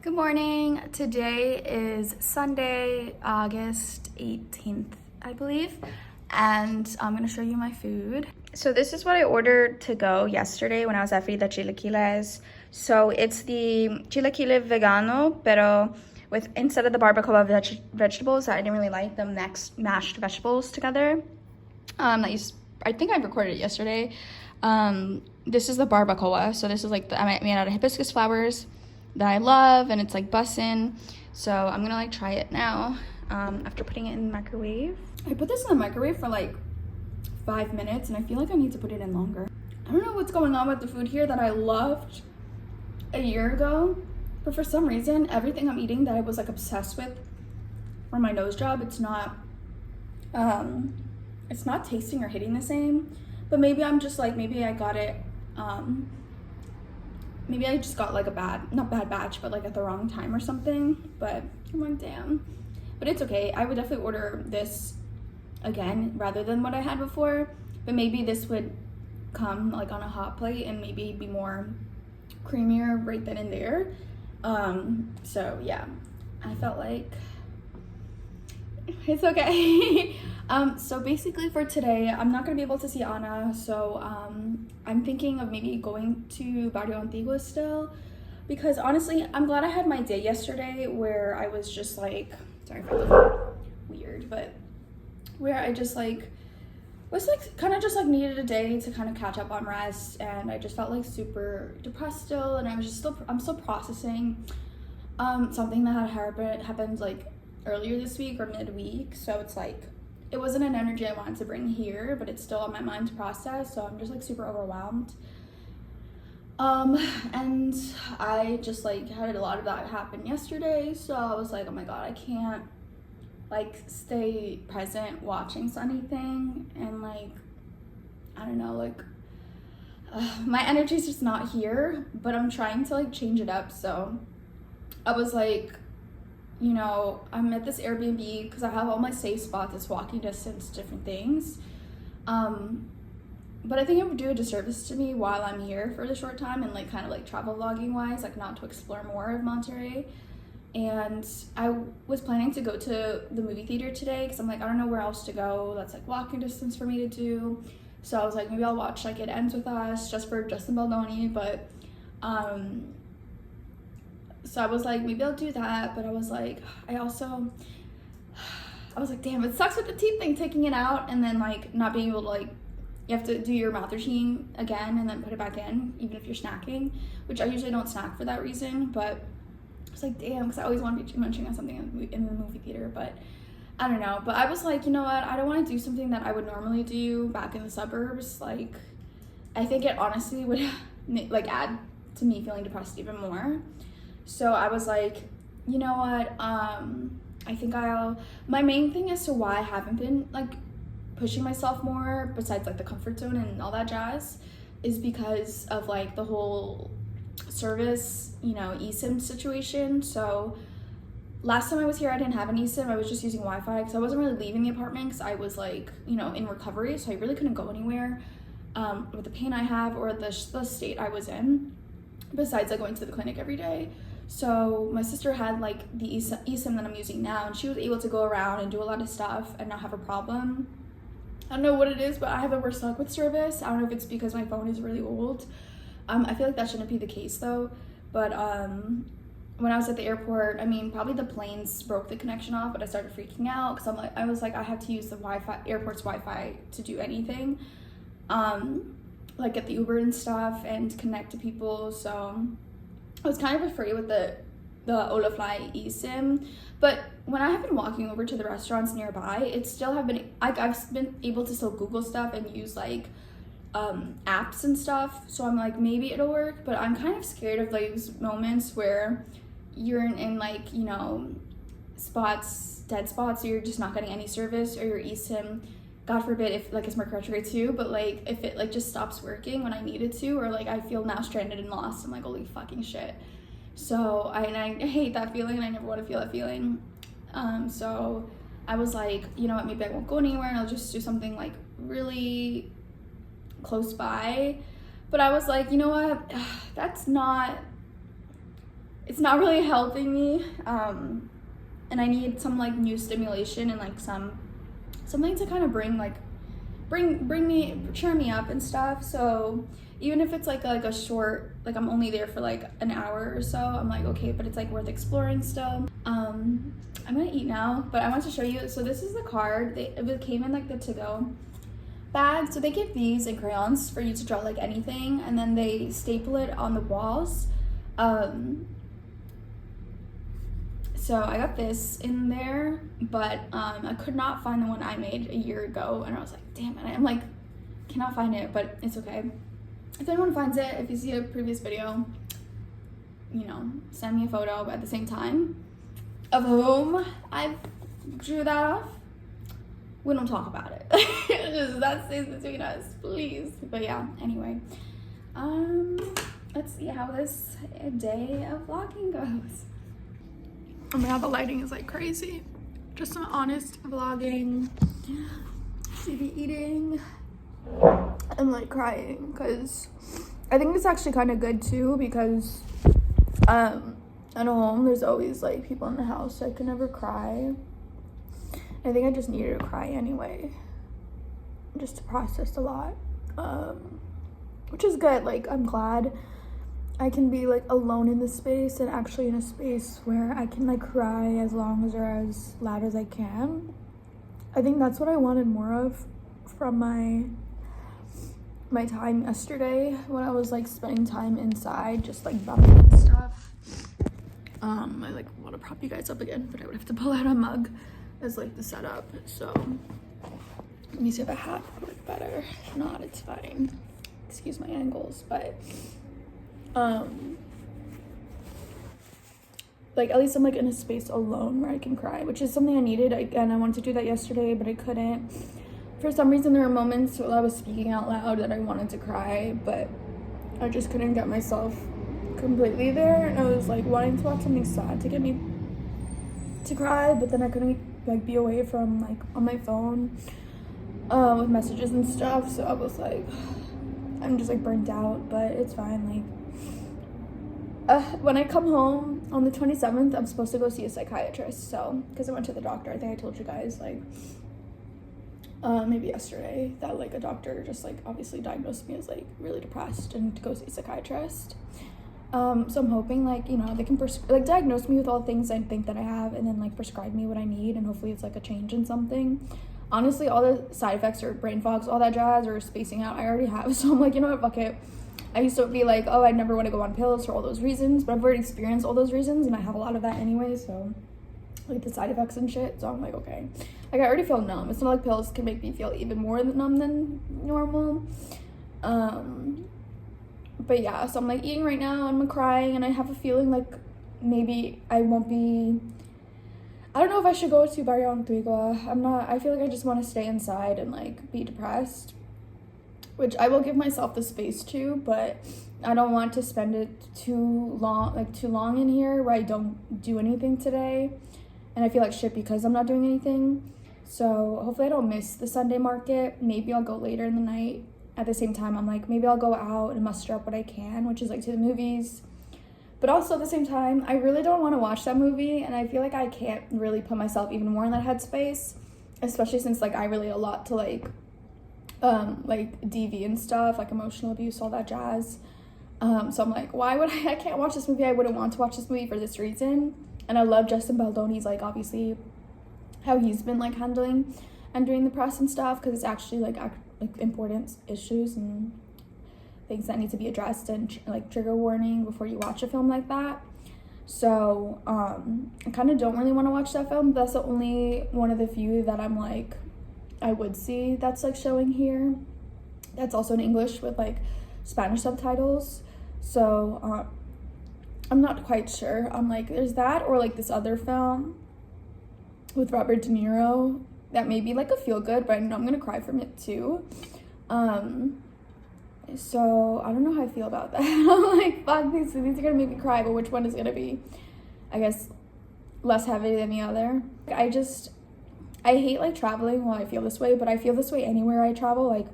Good morning. Today is Sunday, August 18th, I believe, and I'm gonna show you my food. So this is what I ordered to go yesterday when I was at Frida Chilaquiles. So it's the chilaquile vegano, pero with instead of the barbacoa vegetables that I didn't really like, the mashed vegetables together. I think I recorded it yesterday. This is the barbacoa. So this is like I made out of hibiscus flowers that I love, and it's like bussin'. So I'm gonna like try it now after putting it in the microwave. I put this in the microwave for like 5 minutes, and I feel like I need to put it in longer. I don't know what's going on with the food here that I loved a year ago, but for some reason everything I'm eating that I was like obsessed with for my nose job, it's not tasting or hitting the same. But maybe I'm just like, maybe I got it maybe I just got like not bad batch, but like at the wrong time or something. But I'm like, damn. But it's okay. I would definitely order this again rather than what I had before. But maybe this would come like on a hot plate and maybe be more creamier right then and there. So yeah, I felt like it's okay. So basically for today, I'm not gonna be able to see Anna, so I'm thinking of maybe going to Barrio Antigua still, because honestly, I'm glad I had my day yesterday where I was just like, sorry for the weird, but where I just like was like kind of just like needed a day to kind of catch up on rest, and I just felt like super depressed still, and I'm still processing something that had happened like earlier this week or midweek. So it's like it wasn't an energy I wanted to bring here, but it's still on my mind to process, so I'm just like super overwhelmed. And I just like had a lot of that happen yesterday, so I was like, oh my god, I can't like stay present watching anything, and like I don't know, like my energy's just not here, but I'm trying to like change it up. So I was like, you know, I'm at this Airbnb because I have all my safe spots. It's walking distance, different things. But I think it would do a disservice to me while I'm here for the short time and like kind of like travel vlogging wise, like not to explore more of Monterrey. And I was planning to go to the movie theater today because I'm like, I don't know where else to go that's like walking distance for me to do. So I was like, maybe I'll watch like It Ends With Us just for Justin Baldoni, but so I was like, maybe I'll do that. But I was like, I was like, damn, it sucks with the teeth thing, taking it out and then like not being able to like, you have to do your mouth routine again and then put it back in, even if you're snacking, which I usually don't snack for that reason. But I was like, damn, because I always want to be munching on something in the movie theater. But I don't know. But I was like, you know what? I don't want to do something that I would normally do back in the suburbs. Like, I think it honestly would like add to me feeling depressed even more. So I was like, you know what, I think my main thing as to why I haven't been like pushing myself more besides like the comfort zone and all that jazz is because of like the whole service, you know, eSIM situation. So last time I was here, I didn't have an eSIM. I was just using Wi-Fi because I wasn't really leaving the apartment because I was like, you know, in recovery. So I really couldn't go anywhere with the pain I have or the state I was in, besides like going to the clinic every day. So my sister had like the eSIM that I'm using now, and she was able to go around and do a lot of stuff and not have a problem. I don't know what it is, but I have the worst luck with service. I don't know if it's because my phone is really old. I feel like that shouldn't be the case though. But when I was at the airport, I mean, probably the planes broke the connection off, but I started freaking out because I was like, I have to use the airport's Wi-Fi to do anything, like get the Uber and stuff and connect to people. So I was kind of afraid with the Olafly eSIM, but when I have been walking over to the restaurants nearby, it still have been I've been able to still Google stuff and use like apps and stuff. So I'm like, maybe it'll work, but I'm kind of scared of those moments where you're in like, you know, dead spots, or you're just not getting any service, or your eSIM, God forbid if like it's Mercury retrograde too, but like if it like just stops working when I need it to, or like I feel now stranded and lost, I'm like, holy fucking shit. So I hate that feeling, and I never want to feel that feeling. So I was like, you know what, maybe I won't go anywhere and I'll just do something like really close by. But I was like, you know what, that's not it's not really helping me. And I need some like new stimulation and like something to kind of cheer me up and stuff. So even if it's like a short, like I'm only there for like an hour or so, I'm like, okay, but it's like worth exploring still. I'm gonna eat now, but I want to show you. So this is the card. It came in like the to-go bag. So they give these and crayons for you to draw like anything, and then they staple it on the walls. So I got this in there, but I could not find the one I made a year ago, and I was like, damn it. I'm like, cannot find it, but it's okay. If anyone finds it, if you see a previous video, you know, send me a photo, but at the same time, of whom I drew that off. We don't talk about it. That stays between us, please. But yeah, anyway. Let's see how this day of vlogging goes. Oh my god, the lighting is like crazy. Just some honest vlogging. Maybe eating and like crying, because I think it's actually kind of good too, because at home there's always like people in the house, so I can never cry. I think I just needed to cry anyway, just to process a lot, which is good. Like, I'm glad I can be like alone in this space and actually in a space where I can like cry as long as or as loud as I can. I think that's what I wanted more of from my time yesterday, when I was like spending time inside just like bumming and stuff. I like want to prop you guys up again, but I would have to pull out a mug as like the setup. So let me see if a hat would work better. If not, it's fine. Excuse my angles, but like at least I'm like in a space alone where I can cry, which is something I needed. Again, I wanted to do that yesterday, but I couldn't. For some reason, there were moments while I was speaking out loud that I wanted to cry, but I just couldn't get myself completely there. And I was like wanting to watch something sad to get me to cry, but then I couldn't like be away from like on my phone with messages and stuff. So I was like, I'm just like burnt out, but it's fine. Like when I come home on the 27th, I'm supposed to go see a psychiatrist. So because I went to the doctor, I think I told you guys like maybe yesterday, that like a doctor just like obviously diagnosed me as like really depressed and to go see a psychiatrist. So I'm hoping like, you know, they can like diagnose me with all the things I think that I have, and then like prescribe me what I need, and hopefully it's like a change in something. Honestly, all the side effects or brain fogs, all that jazz, or spacing out, I already have. So I'm like, you know what, fuck it. I used to be like, oh, I never want to go on pills for all those reasons, but I've already experienced all those reasons, and I have a lot of that anyway, so like the side effects and shit. So I'm like, okay, like I already feel numb. It's not like pills can make me feel even more numb than normal. But yeah, so I'm like eating right now, and I'm crying, and I have a feeling like maybe I won't be, I don't know if I should go to Barrio Antigua. I feel like I just want to stay inside and like be depressed, which I will give myself the space to, but I don't want to spend it too long in here where I don't do anything today, and I feel like shit because I'm not doing anything. So hopefully I don't miss the Sunday market. Maybe I'll go later in the night. At the same time, I'm like, maybe I'll go out and muster up what I can, which is like to the movies. But also at the same time, I really don't want to watch that movie, and I feel like I can't really put myself even more in that headspace, especially since like I relate a lot to like DV and stuff, like emotional abuse, all that jazz. So I'm like, why would I can't watch this movie. I wouldn't want to watch this movie for this reason. And I love Justin Baldoni's like obviously how he's been like handling and doing the press and stuff, because it's actually like important issues and things that need to be addressed, and like trigger warning before you watch a film like that. So I kind of don't really want to watch that film. That's the only one of the few that I'm like I would see that's like showing here, that's also in English with like Spanish subtitles. So I'm not quite sure. I'm like, there's that, or like this other film with Robert De Niro that may be like a feel good, but I know I'm gonna cry from it too. So I don't know how I feel about that. I'm like, fuck, these are gonna make me cry, but which one is gonna be, I guess, less heavy than the other? I hate like traveling while I feel this way, but I feel this way anywhere I travel. Like,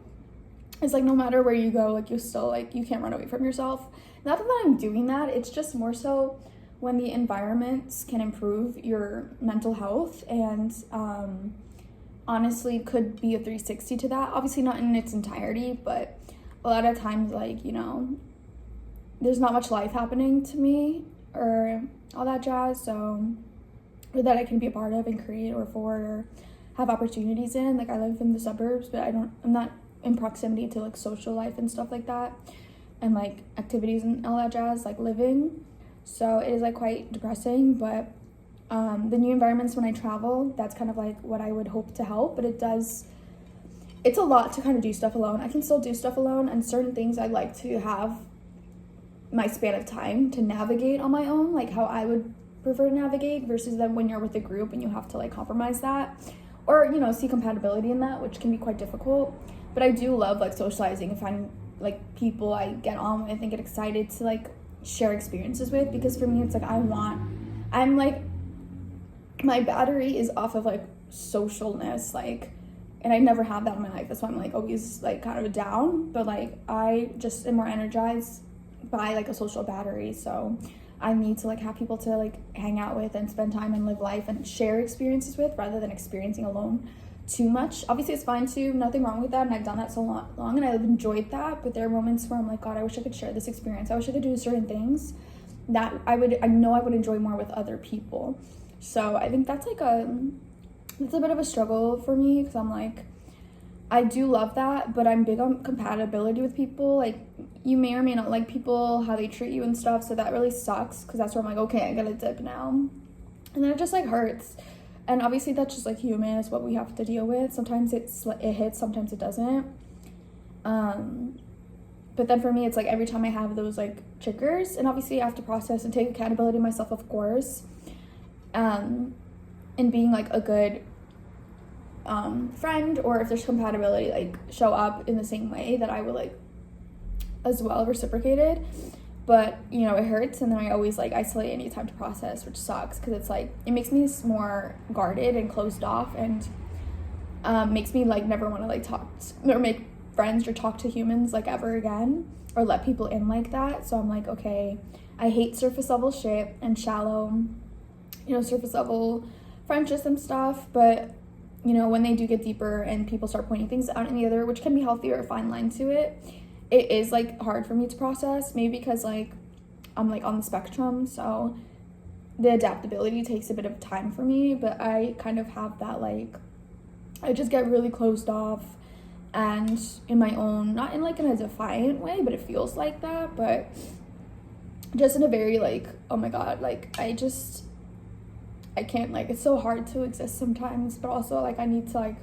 it's like no matter where you go, like you still like, you can't run away from yourself. Not that I'm doing that, it's just more so when the environments can improve your mental health, and honestly could be a 360 to that. Obviously not in its entirety, but a lot of times, like, you know, there's not much life happening to me or all that jazz, so, or that I can be a part of and create or for or have opportunities in. Like, I live in the suburbs, but I'm not in proximity to like social life and stuff like that, and like activities and all that jazz, like living. So it is like quite depressing, but the new environments when I travel, that's kind of like what I would hope to help. But it's a lot to kind of do stuff alone. I can still do stuff alone, and certain things I'd like to have my span of time to navigate on my own, like how I would prefer to navigate, versus then when you're with a group and you have to like compromise that, or, you know, see compatibility in that, which can be quite difficult. But I do love like socializing and finding like people I get on with and get excited to like share experiences with, because for me it's like I'm like, my battery is off of like socialness, like, and I never have that in my life. That's why I'm like always like kind of down, but like I just am more energized by like a social battery. So I need to like have people to like hang out with and spend time and live life and share experiences with, rather than experiencing alone too much. Obviously it's fine too, nothing wrong with that, and I've done that so long and I've enjoyed that, but there are moments where I'm like, God, I wish I could share this experience. I wish I could do certain things that I know I would enjoy more with other people. So I think that's like it's a bit of a struggle for me, because I'm like, I do love that, but I'm big on compatibility with people. Like, you may or may not like people, how they treat you and stuff, so that really sucks, because that's where I'm like, okay, I gotta dip now, and then it just like hurts. And obviously that's just like human, it's what we have to deal with. Sometimes it hits, sometimes it doesn't. But then for me, it's like every time I have those like triggers, and obviously I have to process and take accountability myself, of course, and being like a good friend, or if there's compatibility, like show up in the same way that I would like as well, reciprocated. But, you know, it hurts, and then I always like isolate any time to process, which sucks, because it's like it makes me more guarded and closed off, and makes me like never want to like talk or make friends or talk to humans like ever again, or let people in like that. So I'm like, okay, I hate surface level shit and shallow, you know, surface level friendships and stuff. But, you know, when they do get deeper and people start pointing things out in the other, which can be healthy or a fine line to it, it is like hard for me to process, maybe because like I'm like on the spectrum, so the adaptability takes a bit of time for me. But I kind of have that, like, I just get really closed off, and in my own, not in like in a defiant way, but it feels like that, but just in a very like, oh my god, like I can't, like, it's so hard to exist sometimes. But also like I need to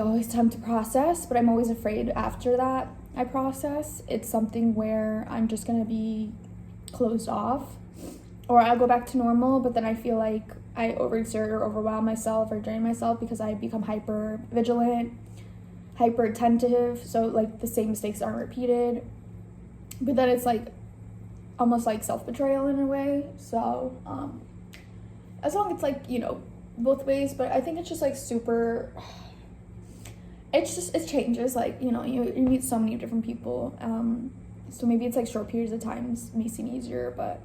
always time to process, but I'm always afraid after that I process, it's something where I'm just gonna be closed off, or I'll go back to normal, but then I feel like I overexert or overwhelm myself or drain myself, because I become hyper vigilant, hyper attentive, so like the same mistakes aren't repeated. But then it's like almost like self-betrayal in a way. So as long as it's like, you know, both ways. But I think it's just like super, it changes, like, you know, you meet so many different people, so maybe it's like short periods of times may seem easier, but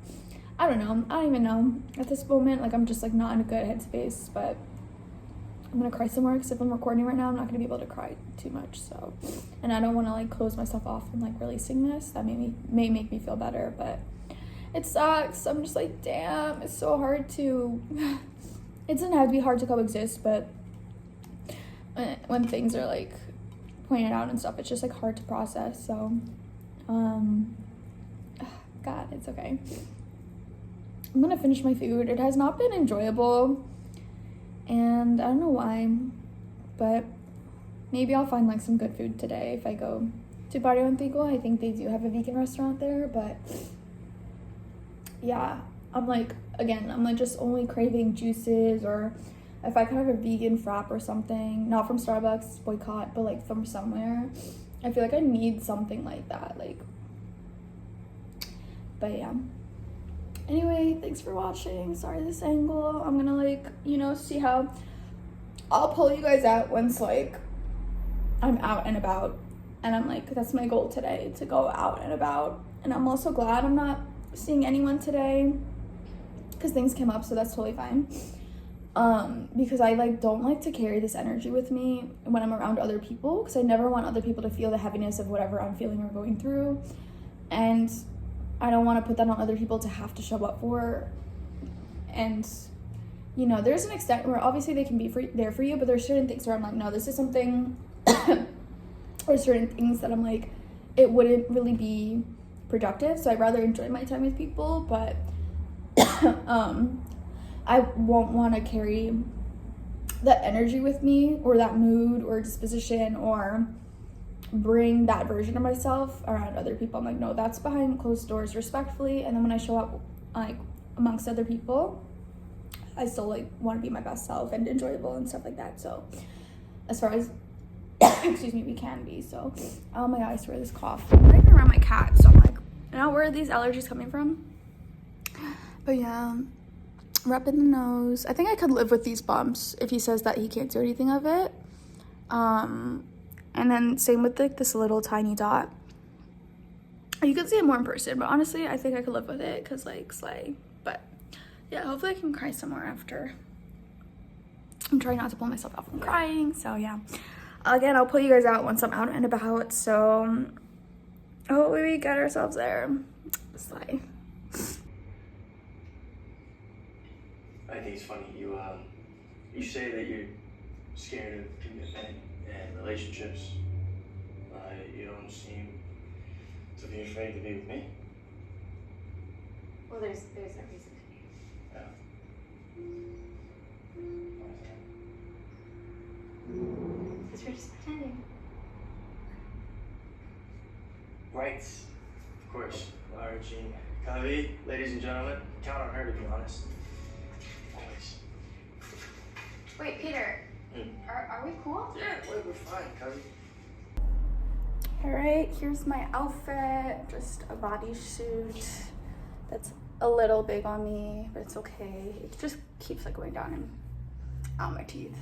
I don't know, I don't even know at this moment. Like, I'm just like not in a good headspace, but I'm gonna cry somewhere, because if I'm recording right now, I'm not gonna be able to cry too much. So, and I don't want to like close myself off from like releasing this. That may make me feel better, but it sucks. I'm just like, damn, it's so hard to it doesn't have to be hard to coexist, but when things are like pointed out and stuff, it's just like hard to process. So God, it's okay. I'm gonna finish my food. It has not been enjoyable, and I don't know why, but maybe I'll find like some good food today if I go to Barrio Antigua. I think they do have a vegan restaurant there, but yeah, I'm like just only craving juices, or if I could have a vegan frap or something, not from Starbucks, boycott, but like from somewhere. I feel like I need something like that, like, but yeah. Anyway, thanks for watching. Sorry this angle. I'm gonna like, you know, see how I'll pull you guys out once like I'm out and about, and I'm like, that's my goal today, to go out and about. And I'm also glad I'm not seeing anyone today because things came up, so that's totally fine. Because I like don't like to carry this energy with me when I'm around other people, because I never want other people to feel the heaviness of whatever I'm feeling or going through, and I don't want to put that on other people to have to show up for. And you know, there's an extent where obviously they can be there for you, but there's certain things where I'm like, no, this is something or certain things that I'm like, it wouldn't really be productive, so I'd rather enjoy my time with people. But I won't want to carry that energy with me, or that mood or disposition, or bring that version of myself around other people. I'm like, no, that's behind closed doors, respectfully. And then when I show up like amongst other people, I still like want to be my best self and enjoyable and stuff like that. So as far as excuse me, we can be. So oh my god, I swear this cough, I'm not even around my cat, so I'm like, you know, where are these allergies coming from? But yeah, rep in the nose. I think I could live with these bumps if he says that he can't do anything of it. And then same with like this little tiny dot. You can see it more in person, but honestly I think I could live with it because like slay. But yeah, hopefully I can cry somewhere after. I'm trying not to pull myself out from crying, so yeah. Again, I'll pull you guys out once I'm out and about, so hopefully we get ourselves there. Slay. I think it's funny, you say that you're scared of commitment and relationships. You don't seem to be afraid to be with me. Well, there's no reason to be. Yeah. Because we're just pretending. Right. Of course. Laura Jean Kavi, ladies and gentlemen, count on her to be honest. Always. Wait, Peter. Are we cool? Yeah, we're fine, Kavi. Alright, here's my outfit. Just a bodysuit that's a little big on me, but it's okay. It just keeps like going down and out my teeth.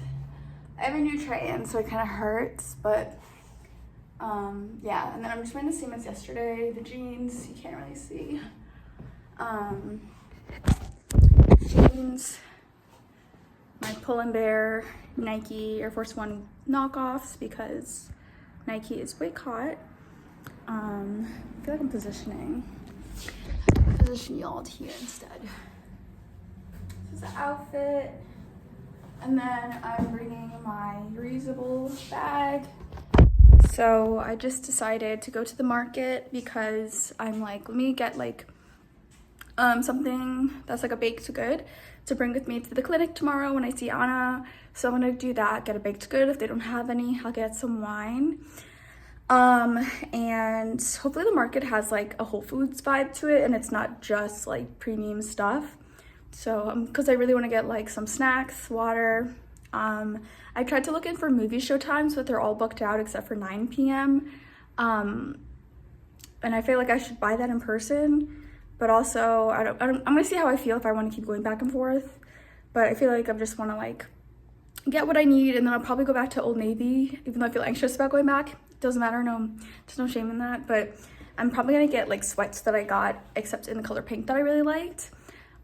I have a new tray in, so it kind of hurts, but yeah. And then I'm just wearing the same as yesterday, the jeans. You can't really see. Jeans, my Pull & Bear Nike Air Force One knockoffs, because Nike is way caught. I feel like I'm position y'all here instead. This is the outfit. And then I'm bringing my reusable bag. So I just decided to go to the market because I'm like, let me get like something that's like a baked good to bring with me to the clinic tomorrow when I see Anna. So I'm gonna do that, get a baked good. If they don't have any, I'll get some wine. And hopefully the market has like a Whole Foods vibe to it and it's not just like premium stuff. So because I really want to get like some snacks, water. I tried to look in for movie show times, but they're all booked out except for 9 p.m. And I feel like I should buy that in person, but also I'm gonna see how I feel if I want to keep going back and forth. But I feel like I just want to like get what I need, and then I'll probably go back to Old Navy, even though I feel anxious about going back. It doesn't matter, no, there's no shame in that. But I'm probably gonna get like sweats that I got, except in the color pink that I really liked,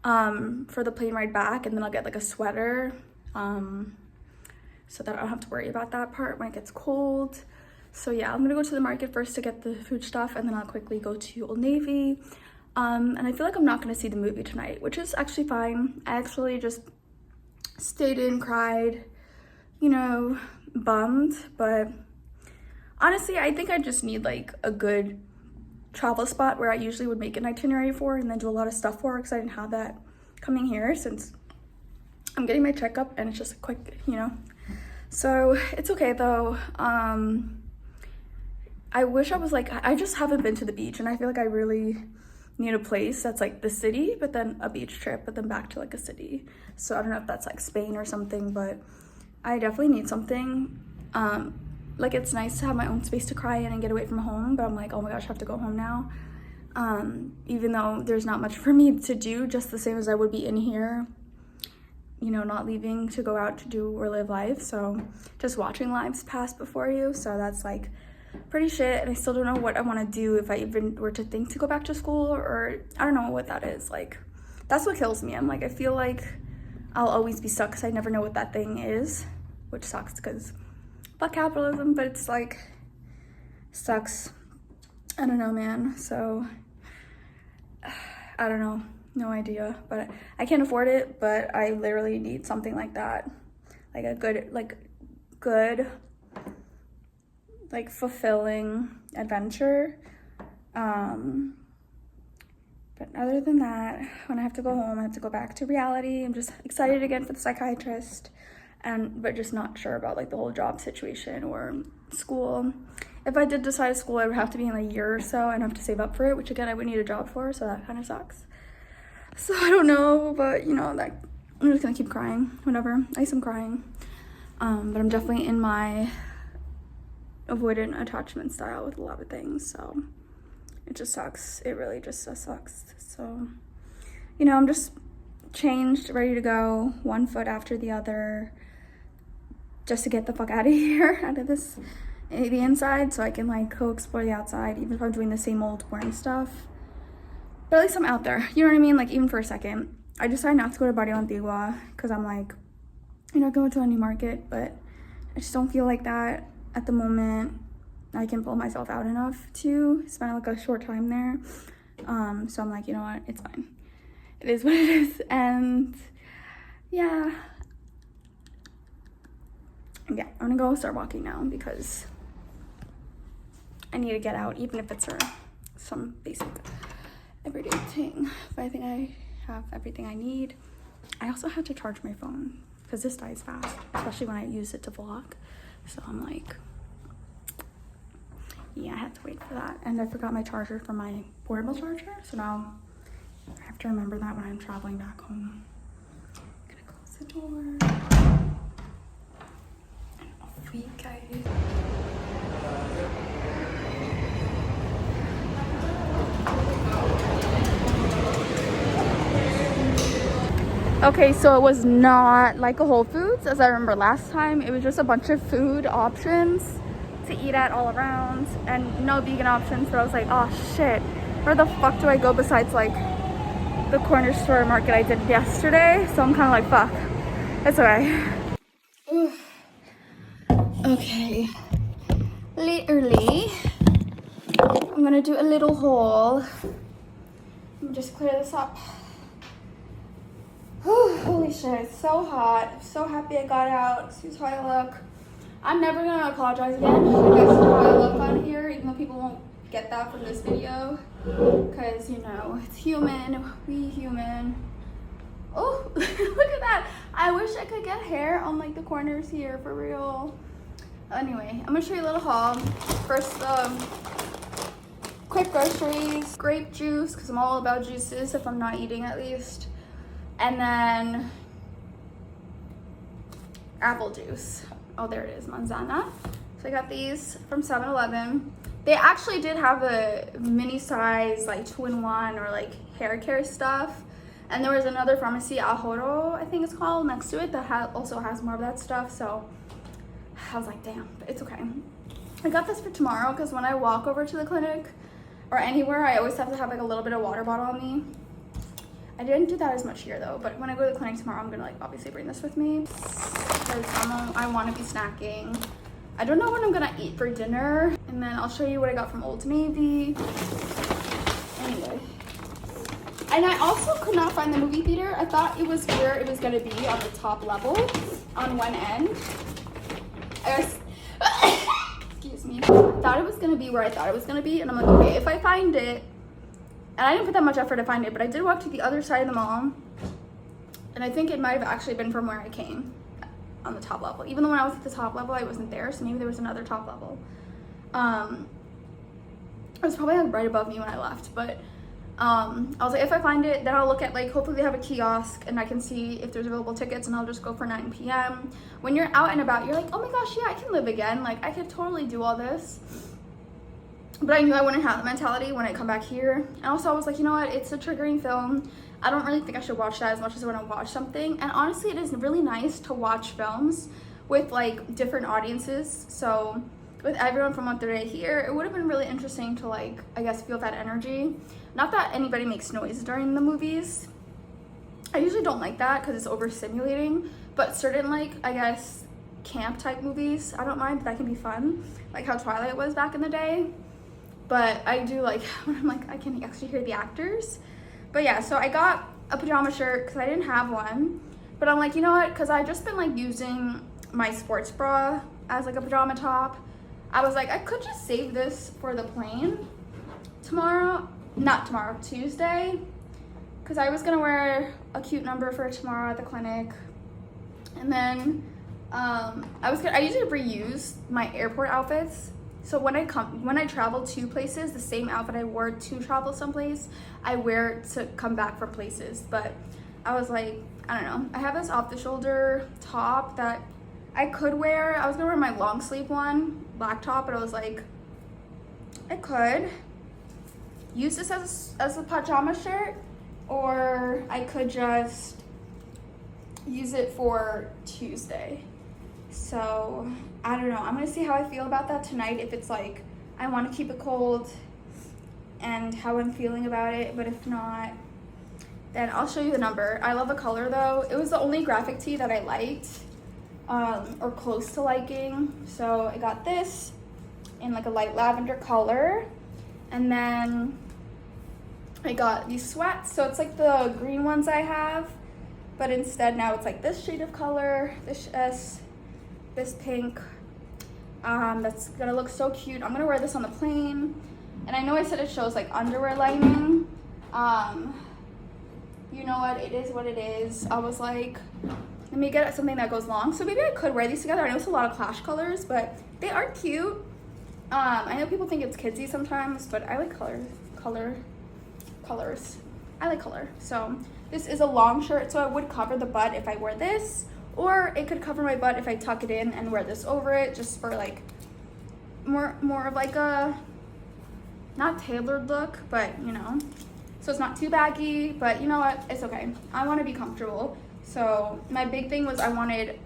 for the plane ride back, and then I'll get like a sweater, so that I don't have to worry about that part when it gets cold. So yeah, I'm gonna go to the market first to get the food stuff, and then I'll quickly go to Old Navy. And I feel like I'm not gonna see the movie tonight, which is actually fine. I actually just stayed in, cried, you know, bummed. But honestly, I think I just need like a good travel spot where I usually would make an itinerary for and then do a lot of stuff for, because I didn't have that coming here since I'm getting my checkup and it's just a quick, you know. So it's okay though. I wish I was like, I just haven't been to the beach, and I feel like I really need a place that's like the city, but then a beach trip, but then back to like a city. So I don't know if that's like Spain or something, but I definitely need something. Like it's nice to have my own space to cry in and get away from home, but I'm like, oh my gosh, I have to go home now. Even though there's not much for me to do, just the same as I would be in here, you know, not leaving to go out to do or live life. So just watching lives pass before you. So that's like pretty shit, and I still don't know what I want to do if I even were to think to go back to school, or I don't know what that is. Like, that's what kills me. I'm like, I feel like I'll always be stuck because I never know what that thing is, which sucks because fuck capitalism, but it's like, sucks. I don't know, man. So I don't know, no idea, but I can't afford it, but I literally need something like that, like a good, like fulfilling adventure. But other than that, when I have to go home, I have to go back to reality. I'm just excited again for the psychiatrist, but just not sure about like the whole job situation or school. If I did decide school, it would have to be in a year or so, and I have to save up for it, which again, I would need a job for, so that kind of sucks. So I don't know, but you know, that I'm just gonna keep crying, whatever. I am crying. But I'm definitely in my avoidant attachment style with a lot of things, so it just sucks. It really just sucks. So, you know, I'm just changed, ready to go, one foot after the other, just to get the fuck out of here, out of this, the inside, so I can like go explore the outside, even if I'm doing the same old boring stuff. But at least I'm out there, you know what I mean? Like, even for a second. I decided not to go to Barrio Antigua because I'm like, you know, going to a new market, but I just don't feel like that at the moment. I can pull myself out enough to spend like a short time there. So I'm like, you know what, it's fine. It is what it is. And yeah, I'm gonna go start walking now because I need to get out, even if it's for some basic everyday thing. But I think I have everything I need. I also have to charge my phone because this dies fast, especially when I use it to vlog. So I'm like, yeah, I had to wait for that. And I forgot my charger for my portable charger, so now I have to remember that when I'm traveling back home. I'm gonna close the door. And off we go. Okay, so it was not like a Whole Foods as I remember last time. It was just a bunch of food options to eat at all around and no vegan options. But I was like, oh shit, where the fuck do I go besides like the corner store market I did yesterday? So I'm kind of like, fuck, it's okay. Okay, literally, I'm gonna do a little haul. Let me just clear this up. Whew, holy shit, it's so hot. I'm so happy I got out. Excuse how I look. I'm never gonna apologize again. I guess how I look on here, even though people won't get that from this video. Because, you know, it's human. We human. Oh, look at that. I wish I could get hair on like the corners here for real. Anyway, I'm gonna show you a little haul. First, quick groceries. Grape juice, because I'm all about juices if I'm not eating at least. And then apple juice. Oh, there it is, manzana. So I got these from 7-Eleven. They actually did have a mini size, like 2-in-1 or like hair care stuff. And there was another pharmacy, Ahoro, I think it's called, next to it that also has more of that stuff. So I was like, damn, but it's okay. I got this for tomorrow because when I walk over to the clinic or anywhere, I always have to have like a little bit of water bottle on me. I didn't do that as much here though, but when I go to the clinic tomorrow, I'm gonna like obviously bring this with me because I want to be snacking. I don't know what I'm gonna eat for dinner, and then I'll show you what I got from Old Navy. Anyway, and I also could not find the movie theater. I thought it was where it was gonna be on the top level on one end. Excuse me. I thought it was gonna be where I thought it was gonna be, and I'm like, okay, if I find it. And I didn't put that much effort to find it, but I did walk to the other side of the mall. And I think it might have actually been from where I came on the top level. Even though when I was at the top level, I wasn't there. So maybe there was another top level. It was probably like right above me when I left. But I was like, if I find it, then I'll look at like, hopefully they have a kiosk and I can see if there's available tickets and I'll just go for 9 p.m. When you're out and about, you're like, oh my gosh, yeah, I can live again. Like I could totally do all this. But I knew I wouldn't have the mentality when I come back here. And also I was like, you know what, it's a triggering film. I don't really think I should watch that as much as I want to watch something. And honestly, it is really nice to watch films with like different audiences. So with everyone from Monterrey here, it would have been really interesting to like, I guess, feel that energy. Not that anybody makes noise during the movies. I usually don't like that because it's overstimulating, but certain like, I guess, camp type movies, I don't mind. That can be fun, like how Twilight was back in the day. But I do like when I'm like, I can actually hear the actors. But yeah, so I got a pajama shirt because I didn't have one. But I'm like, you know what? Because I just been like using my sports bra as like a pajama top. I was like, I could just save this for the plane tomorrow. Not tomorrow, Tuesday. Because I was gonna wear a cute number for tomorrow at the clinic. And then I usually reuse my airport outfits. So when I travel to places, the same outfit I wore to travel someplace, I wear to come back from places. But I was like, I don't know. I have this off the shoulder top that I could wear. I was gonna wear my long sleeve one, black top, but I was like, I could use this as a pajama shirt, or I could just use it for Tuesday. So I don't know. I'm gonna see how I feel about that tonight. If it's like I want to keep it cold and how I'm feeling about it, but if not, then I'll show you the number. I love the color though. It was the only graphic tee that I liked, or close to liking. So I got this in like a light lavender color, and then I got these sweats. So it's like the green ones I have, but instead now it's like this shade of color, this pink. That's gonna look so cute. I'm gonna wear this on the plane. And I know I said it shows like underwear lining. You know what, it is what it is. I was like, let me get something that goes long. So maybe I could wear these together. I know it's a lot of clash colors, but they are cute. I know people think it's kidsy sometimes, but I like colors. I like color. So this is a long shirt, so it would cover the butt if I wear this, or it could cover my butt if I tuck it in and wear this over it, just for like more of like a not tailored look, but you know, so it's not too baggy. But you know what, it's okay. I want to be comfortable. So my big thing was I wanted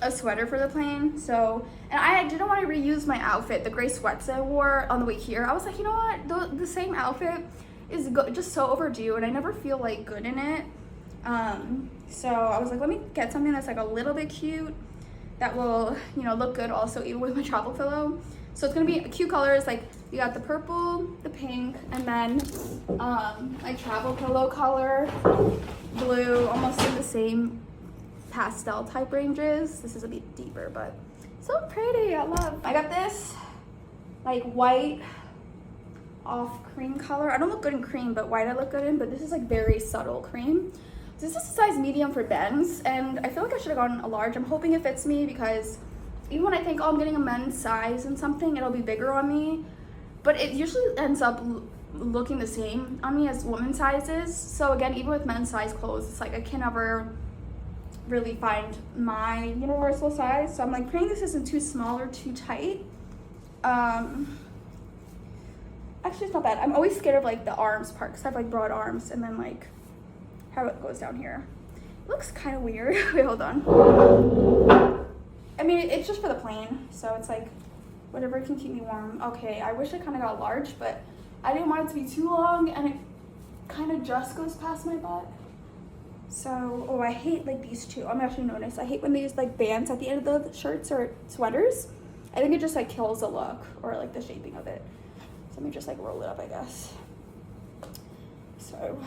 a sweater for the plane. So, and I didn't want to reuse my outfit, the gray sweats I wore on the way here. I was like, you know what, the same outfit is just so overdue, and I never feel like good in it. So I was like, let me get something that's like a little bit cute that will, you know, look good also even with my travel pillow. So it's gonna be cute colors. Like you got the purple, the pink, and then my travel pillow color, blue, almost in the same pastel type ranges. This is a bit deeper, but so pretty. I got this like white off cream color. I don't look good in cream, but white I look good in, but this is like very subtle cream. This is a size medium for Ben's, and I feel like I should have gotten a large. I'm hoping it fits me, because even when I think, oh, I'm getting a men's size and something, it'll be bigger on me, but it usually ends up looking the same on me as women's sizes. So again, even with men's size clothes, it's like I can never really find my universal size. So I'm like praying this isn't too small or too tight. Actually, it's not bad. I'm always scared of like the arms part, because I have like broad arms, and then like how it goes down here. It looks kind of weird. Wait, hold on. I mean, it's just for the plane, so it's like whatever can keep me warm. Okay, I wish I kind of got large, but I didn't want it to be too long, and it kind of just goes past my butt. So, oh, I hate like these two. I'm actually noticed. I hate when they use like bands at the end of the shirts or sweaters. I think it just like kills the look or like the shaping of it. So let me just like roll it up, I guess. So,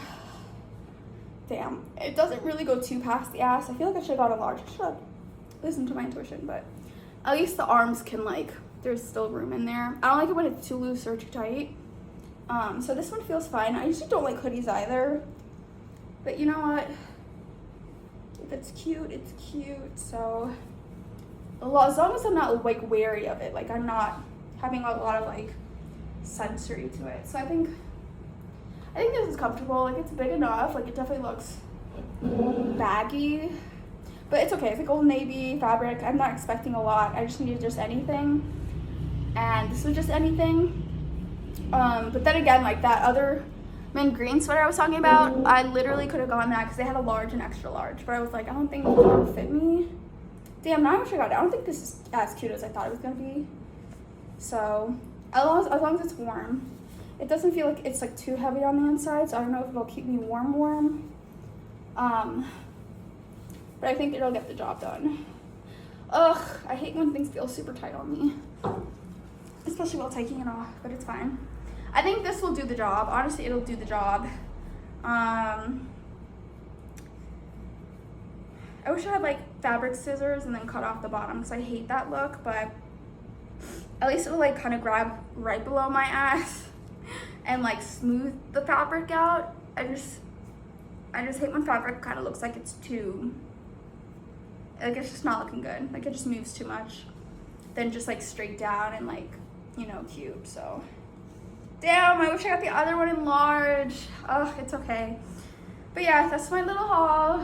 damn, it doesn't really go too past the ass. I feel like I should have got a large. I should have listened to my intuition, but at least the arms can like, there's still room in there. I don't like it when it's too loose or too tight. So this one feels fine. I usually don't like hoodies either, but you know what? If it's cute, it's cute. So as long as I'm not like wary of it, like I'm not having a lot of like sensory to it. So I think this is comfortable. Like it's big enough. Like it definitely looks baggy, but it's okay. It's like Old Navy fabric. I'm not expecting a lot. I just needed just anything, and this was just anything. But then again, like that other mint green sweater I was talking about, I literally could have gone that because they had a large and extra large, but I was like, I don't think it would fit me Damn, now I wish I got it. I don't think this is as cute as I thought it was gonna be. So, as long as it's warm. It doesn't feel like it's like too heavy on the inside, so I don't know if it'll keep me warm. But I think it'll get the job done. Ugh, I hate when things feel super tight on me. Especially while taking it off, but it's fine. I think this will do the job. Honestly, it'll do the job. I wish I had like fabric scissors and then cut off the bottom because I hate that look, but at least it'll like kind of grab right below my ass and like smooth the fabric out. I just hate when fabric kind of looks like it's too, like it's just not looking good. Like it just moves too much. Then just like straight down and like, you know, cute. So damn, I wish I got the other one in large. Ugh, it's okay. But yeah, that's my little haul.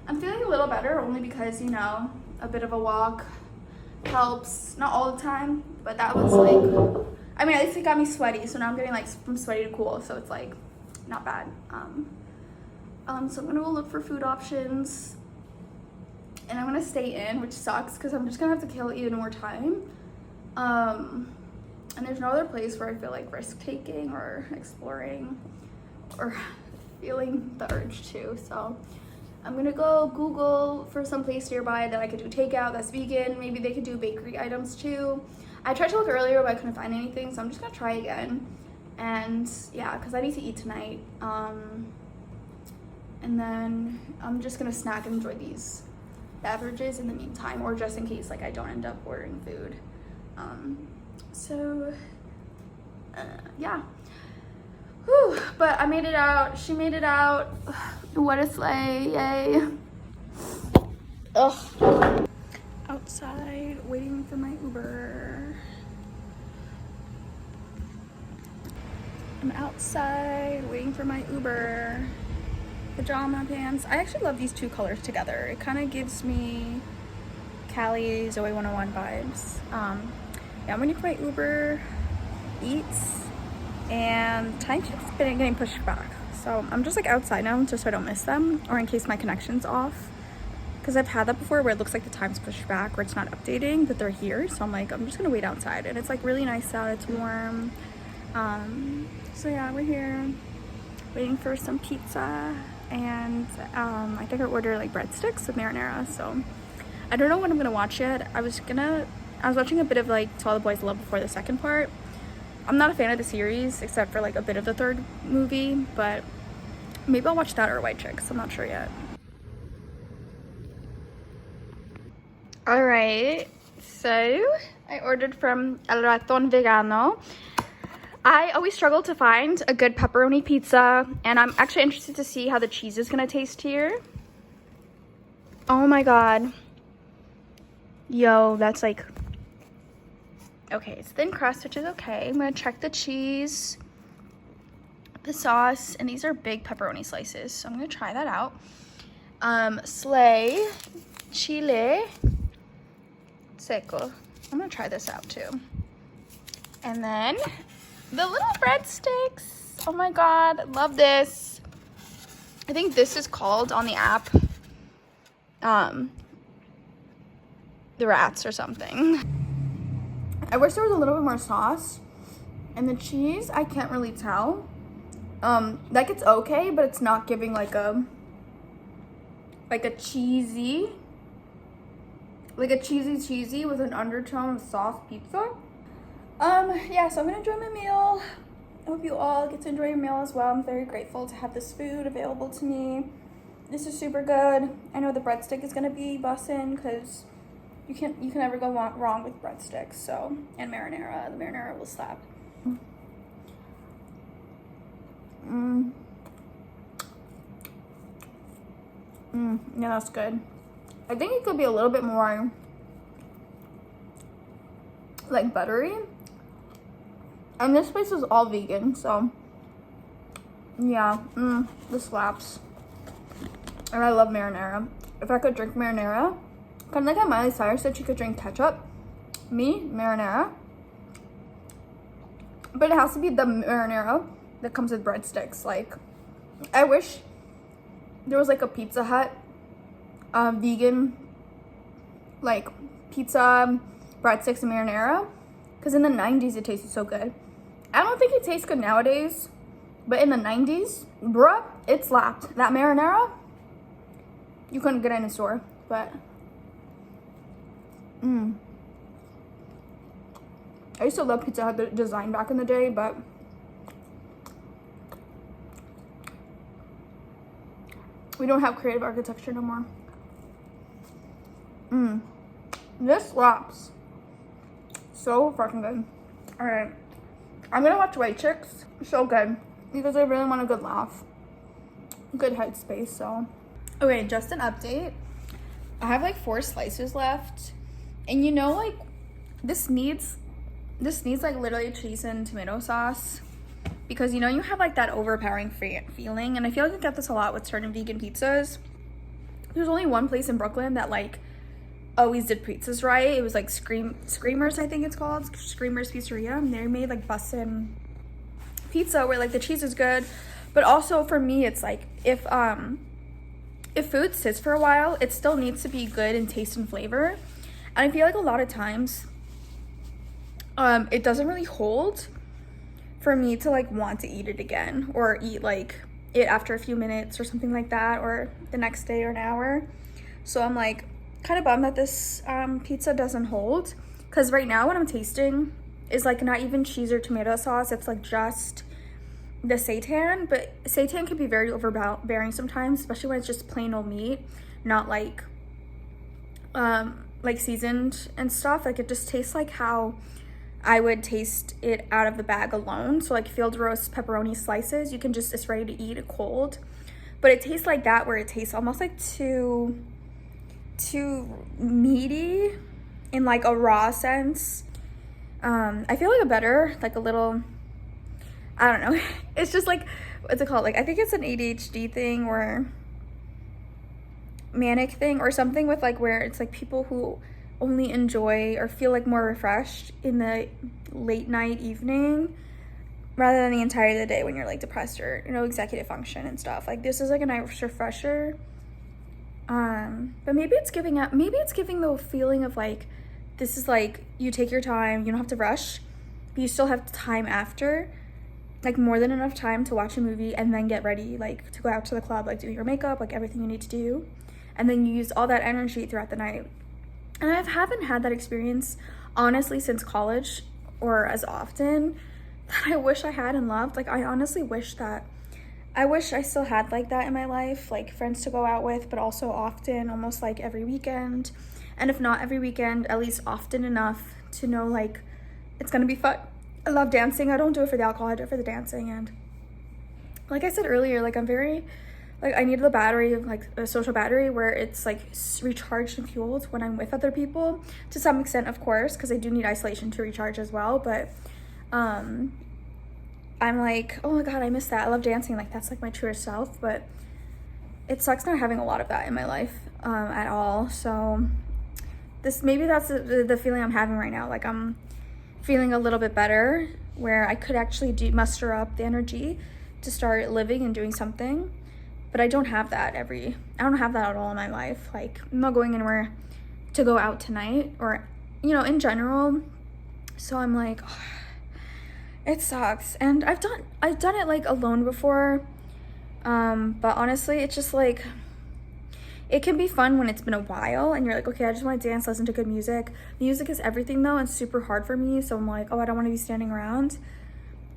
I'm feeling a little better only because, you know, a bit of a walk helps. Not all the time, but that was like, I mean, at least it got me sweaty. So now I'm getting like from sweaty to cool. So it's like not bad. So I'm gonna go look for food options and I'm gonna stay in, which sucks because I'm just gonna have to kill even more time. And there's no other place where I feel like risk taking or exploring or feeling the urge to. So I'm gonna go Google for some place nearby that I could do takeout that's vegan. Maybe they could do bakery items too. I tried to look earlier, but I couldn't find anything, so I'm just gonna try again. And yeah, because I need to eat tonight. And then I'm just gonna snack and enjoy these beverages in the meantime, or just in case like I don't end up ordering food. Yeah. Whew, but I made it out. She made it out. What a slay, yay. Ugh. Outside, waiting for my Uber. I'm outside, waiting for my Uber. Pajama pants. I actually love these two colors together. It kind of gives me Cali Zoe 101 vibes. Yeah, I'm waiting for my Uber Eats, and time keeps getting pushed back. So I'm just like outside now just so I don't miss them, or in case my connection's off. Because I've had that before where it looks like the time's pushed back or it's not updating, but they're here. So I'm like, I'm just gonna wait outside. And it's like really nice out, it's warm. So yeah, we're here waiting for some pizza. And I think I ordered like breadsticks with marinara. So I don't know what I'm gonna watch yet. I was watching a bit of like To All the Boys Love before the second part. I'm not a fan of the series except for like a bit of the third movie, but maybe I'll watch that or White Chicks. I'm not sure yet. All right, so I ordered from El Raton Vegano. I always struggle to find a good pepperoni pizza, and I'm actually interested to see how the cheese is gonna taste here. Oh my god. Yo, that's like, okay, it's thin crust, which is okay. I'm gonna check the cheese, the sauce, and these are big pepperoni slices, so I'm gonna try that out. Slay, chile, seco. I'm gonna try this out too. And then the little breadsticks. Oh my god, love this. I think this is called on the app the Rats or something. I wish there was a little bit more sauce. And the cheese, I can't really tell. Like it's okay, but it's not giving like a cheesy with an undertone of soft pizza. Yeah, so I'm gonna enjoy my meal. I hope you all get to enjoy your meal as well. I'm very grateful to have this food available to me. This is super good. I know the breadstick is gonna be bussin' because you can never go wrong with breadsticks. So, and marinara. The marinara will slap. Yeah, that's good. I think it could be a little bit more like buttery. And this place is all vegan, so yeah, this slaps. And I love marinara. If I could drink marinara, kind of like how Miley Cyrus said she could drink ketchup. Me, marinara. But it has to be the marinara that comes with breadsticks. Like, I wish there was like a Pizza Hut vegan like pizza, breadsticks, and marinara. Because in the 90s, it tasted so good. I don't think it tastes good nowadays. But in the 90s, bruh, it slapped. That marinara, you couldn't get it in a store. But, I used to love Pizza Hut design back in the day, but we don't have creative architecture no more. This slaps. So fucking good. Alright. I'm gonna watch White Chicks. So good. Because I really want a good laugh. Good headspace, so. Okay, just an update. I have like 4 slices left. And you know, like, this needs like literally cheese and tomato sauce. Because you know you have like that overpowering feeling. And I feel like I get this a lot with certain vegan pizzas. There's only one place in Brooklyn that like always did pizzas right. It was like Screamers, I think it's called. Screamers Pizzeria. And they made like bussin' pizza where like the cheese is good. But also for me, it's like if food sits for a while, it still needs to be good in taste and flavor. And I feel like a lot of times it doesn't really hold for me to like want to eat it again or eat like it after a few minutes or something like that, or the next day or an hour. So I'm like kind of bummed that this pizza doesn't hold, because right now what I'm tasting is like not even cheese or tomato sauce. It's like just the seitan, but seitan can be very overbearing sometimes, especially when it's just plain old meat, not like seasoned and stuff. Like it just tastes like how I would taste it out of the bag alone. So like field roast pepperoni slices, you can just, it's ready to eat it cold. But it tastes like that, where it tastes almost like too meaty in like a raw sense. I feel like a little, I don't know. It's just like, what's it called? Like, I think it's an ADHD thing or manic thing or something, with like where it's like people who only enjoy or feel like more refreshed in the late night evening rather than the entirety of the day when you're like depressed or, you know, executive function and stuff. Like this is like a nice refresher. But maybe it's giving the feeling of like, this is like, you take your time, you don't have to rush, but you still have time after, like more than enough time to watch a movie and then get ready, like to go out to the club, like do your makeup, like everything you need to do. And then you use all that energy throughout the night. And I haven't had that experience, honestly, since college, or as often, that I wish I had and loved. Like, I honestly wish I still had like that in my life, like friends to go out with, but also often, almost like every weekend. And if not every weekend, at least often enough to know like it's gonna be fun. I love dancing. I don't do it for the alcohol, I do it for the dancing. And like I said earlier, like I'm very, like I need the battery, like a social battery where it's like recharged and fueled when I'm with other people, to some extent, of course, because I do need isolation to recharge as well. But I'm like, oh my god, I miss that. I love dancing. Like that's like my truest self. But it sucks not having a lot of that in my life at all. So maybe that's the feeling I'm having right now. Like I'm feeling a little bit better, where I could actually muster up the energy to start living and doing something. But I don't have that I don't have that at all in my life. Like I'm not going anywhere to go out tonight, or, you know, in general. So I'm like, oh, it sucks. And I've done it like alone before. But honestly, it's just like, it can be fun when it's been a while and you're like, okay, I just want to dance, listen to good music. Music is everything though, and super hard for me. So I'm like, oh, I don't want to be standing around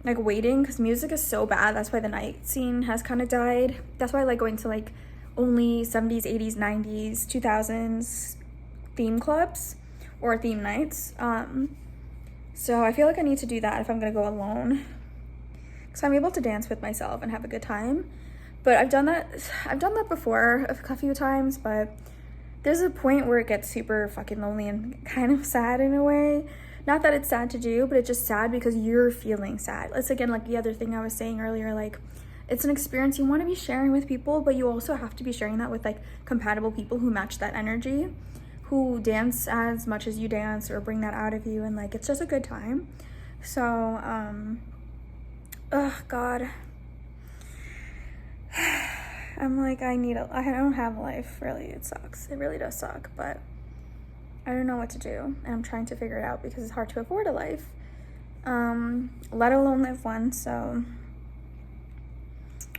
like waiting, because music is so bad. That's why the night scene has kind of died. That's why I like going to like only 70s, 80s, 90s, 2000s theme clubs or theme nights. So I feel like I need to do that if I'm gonna go alone, because I'm able to dance with myself and have a good time. But I've done that before a few times, but there's a point where it gets super fucking lonely and kind of sad in a way. Not that it's sad to do, but it's just sad because you're feeling sad. It's again like the other thing I was saying earlier, like it's an experience you want to be sharing with people, but you also have to be sharing that with like compatible people who match that energy, who dance as much as you dance or bring that out of you, and like it's just a good time. So oh god, I'm like, I don't have a life, really. It sucks. It really does suck, but I don't know what to do, and I'm trying to figure it out because it's hard to afford a life, let alone live one. So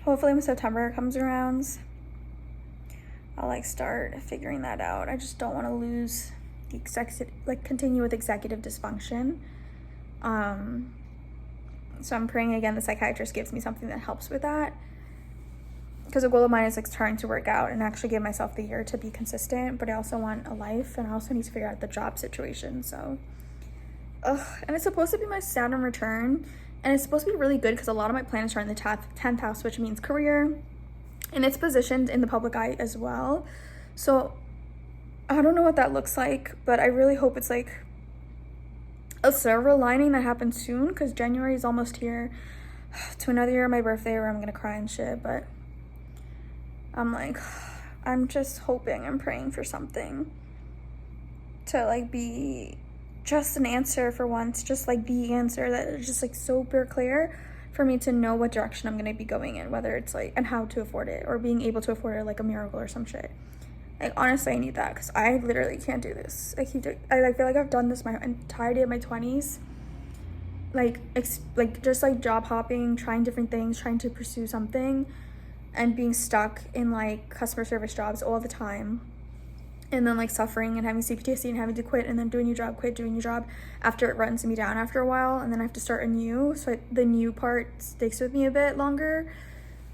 hopefully when September comes around, I'll like start figuring that out. I just don't want to lose the continue with executive dysfunction. So I'm praying again the psychiatrist gives me something that helps with that, because a goal of mine is like trying to work out and actually give myself the year to be consistent, but I also want a life, and I also need to figure out the job situation. So and it's supposed to be my Saturn return, and it's supposed to be really good because a lot of my planets are in the 10th house, which means career, and it's positioned in the public eye as well. So I don't know what that looks like, but I really hope it's like a silver lining that happens soon, because January is almost here to another year of my birthday where I'm gonna cry and shit. But I'm just hoping and praying for something to like be just an answer for once, just like the answer that is just like super clear for me to know what direction I'm gonna be going in, whether it's like, and how to afford it, or being able to afford it like a miracle or some shit. Like, honestly, I need that, because I literally can't do this. I feel like I've done this my entirety of my 20s. Like just like job hopping, trying different things, trying to pursue something, and being stuck in like customer service jobs all the time. And then like suffering and having CPTSD and having to quit, and then do a new job, quit, do a new job after it runs me down after a while. And then I have to start anew. So the new part sticks with me a bit longer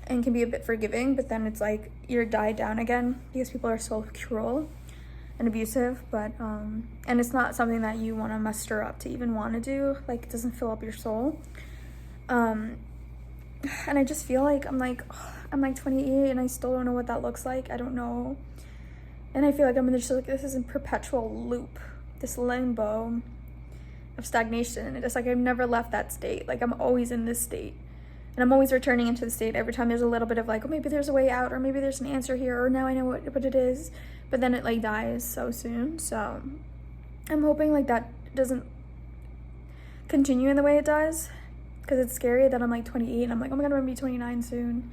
and can be a bit forgiving, but then it's like you're died down again because people are so cruel and abusive. But and it's not something that you want to muster up to even want to do. Like, it doesn't fill up your soul. And I just feel like I'm like 28 and I still don't know what that looks like. I don't know. And I feel like I'm in this, like, this is a perpetual loop, this limbo of stagnation. And it's like I've never left that state. Like, I'm always in this state. And I'm always returning into the state every time there's a little bit of like, oh, maybe there's a way out, or maybe there's an answer here, or now I know what it is. But then it like dies so soon. So I'm hoping like that doesn't continue in the way it does, because it's scary that I'm like 28 and I'm like, oh my God, I'm gonna be 29 soon.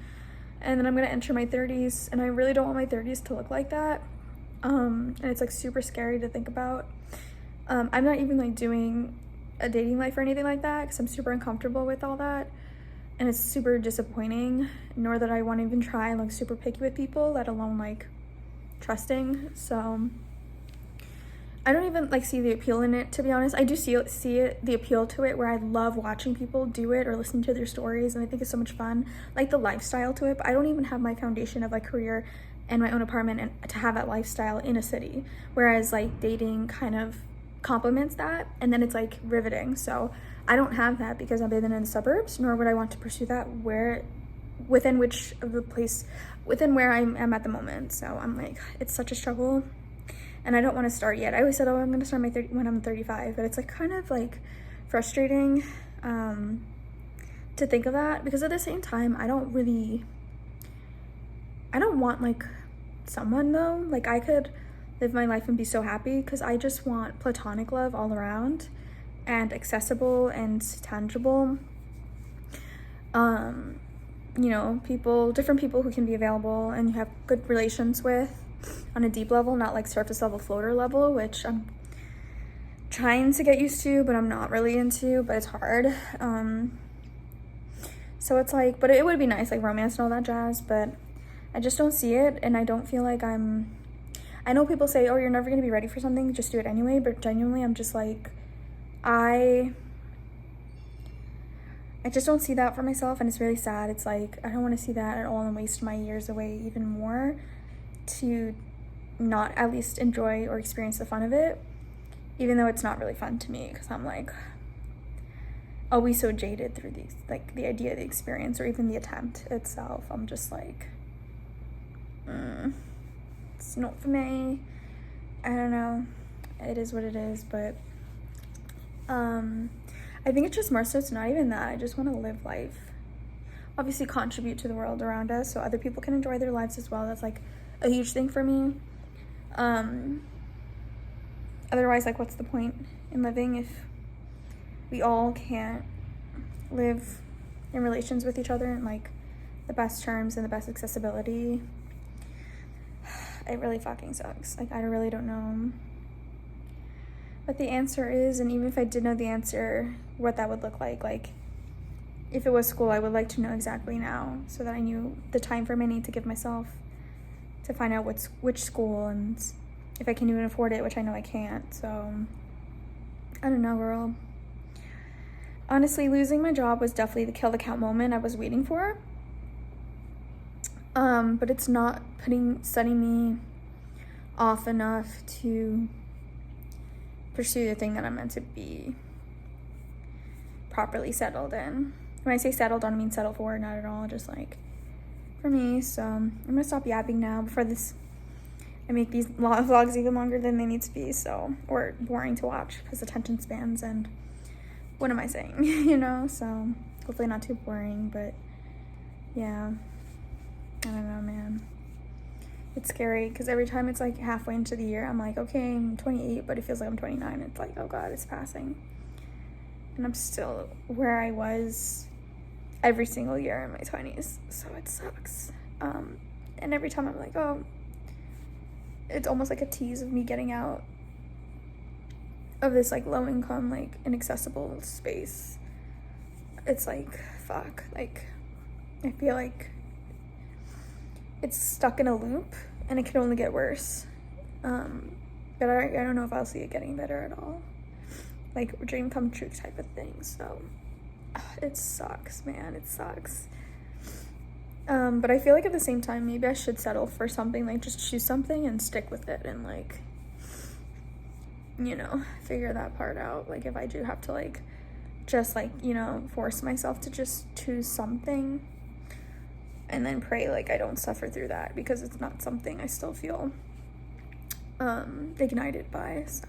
And then I'm gonna enter my 30s, and I really don't want my 30s to look like that. And it's like super scary to think about. I'm not even like doing a dating life or anything like that, because I'm super uncomfortable with all that. And it's super disappointing, nor that I want to even try and like super picky with people, let alone like trusting. So I don't even like see the appeal in it, to be honest. I do see it, the appeal to it, where I love watching people do it or listening to their stories, and I think it's so much fun, like the lifestyle to it. But I don't even have my foundation of like career and my own apartment and to have that lifestyle in a city, whereas like dating kind of complements that, and then it's like riveting. So I don't have that because I'm living in the suburbs, nor would I want to pursue that within where I am at the moment. So I'm like, it's such a struggle, and I don't want to start yet. I always said, oh, I'm going to start when I'm 35, but it's like kind of like frustrating to think of that, because at the same time, I don't want like someone though. Like, I could live my life and be so happy, because I just want platonic love all around, and accessible and tangible. You know, different people who can be available and you have good relations with on a deep level, not like surface level floater level, which I'm trying to get used to, but I'm not really into, but it's hard. So it's like, but it would be nice, like romance and all that jazz, but I just don't see it, and I don't feel like I know people say, oh, you're never gonna be ready for something, just do it anyway, but genuinely I'm just like, I just don't see that for myself, and it's really sad. It's like, I don't want to see that at all and waste my years away even more to not at least enjoy or experience the fun of it, even though it's not really fun to me, because I'm like always so jaded through these, like the idea of the experience or even the attempt itself. I'm just like, it's not for me. I don't know. It is what it is, but I think it's just more so it's not even that. I just want to live life. Obviously contribute to the world around us so other people can enjoy their lives as well. That's like a huge thing for me. Otherwise, like, what's the point in living if we all can't live in relations with each other in like the best terms and the best accessibility? It really fucking sucks. Like, I really don't know what the answer is, and even if I did know the answer, what that would look like if it was school, I would like to know exactly now so that I knew the time frame I need to give myself to find out which school and if I can even afford it, which I know I can't. So I don't know, girl. Honestly, losing my job was definitely the kill the count moment I was waiting for. But it's not setting me off enough to pursue the thing that I'm meant to be properly settled in. When I say settled, I don't mean settled for, not at all, just like for me. So I'm gonna stop yapping now before I make these vlogs even longer than they need to be, so, or boring to watch because attention spans and what am I saying, you know? So hopefully not too boring, but yeah, I don't know, man. It's scary because every time it's like halfway into the year, I'm like, okay, I'm 28, but it feels like I'm 29. It's like, oh God, it's passing. And I'm still where I was every single year in my 20s, so it sucks. And every time I'm like, oh, it's almost like a tease of me getting out of this like low income, like inaccessible space. It's like, fuck, like I feel like it's stuck in a loop and it can only get worse. But I don't know if I'll see it getting better at all. Like dream come true type of thing. So it sucks, man. It sucks. But I feel like at the same time, maybe I should settle for something, like just choose something and stick with it and like, you know, figure that part out. Like if I do have to like, just like, you know, force myself to just choose something and then pray like I don't suffer through that because it's not something I still feel ignited by. So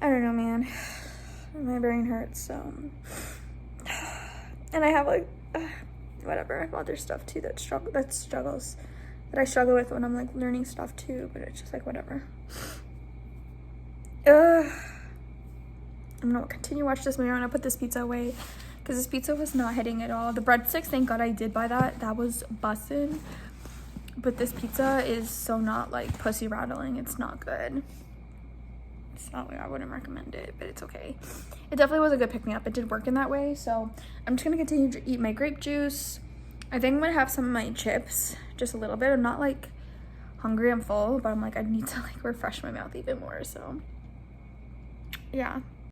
I don't know, man. My brain hurts. So and I have like whatever, I have other stuff too that I struggle with when I'm like learning stuff too, but it's just like whatever. I'm gonna continue watch this movie. I'm gonna put this pizza away because this pizza was not hitting at all. The breadsticks, thank God I did buy that was bussin', but this pizza is so not like pussy rattling. It's not good. It's not like I wouldn't recommend it, but it's okay. It definitely was a good pick-me-up. It did work in that way, so I'm just gonna continue to eat my grape juice. I think I'm gonna have some of my chips, just a little bit. I'm not like hungry, I'm full, but I'm like I need to like refresh my mouth even more, so yeah.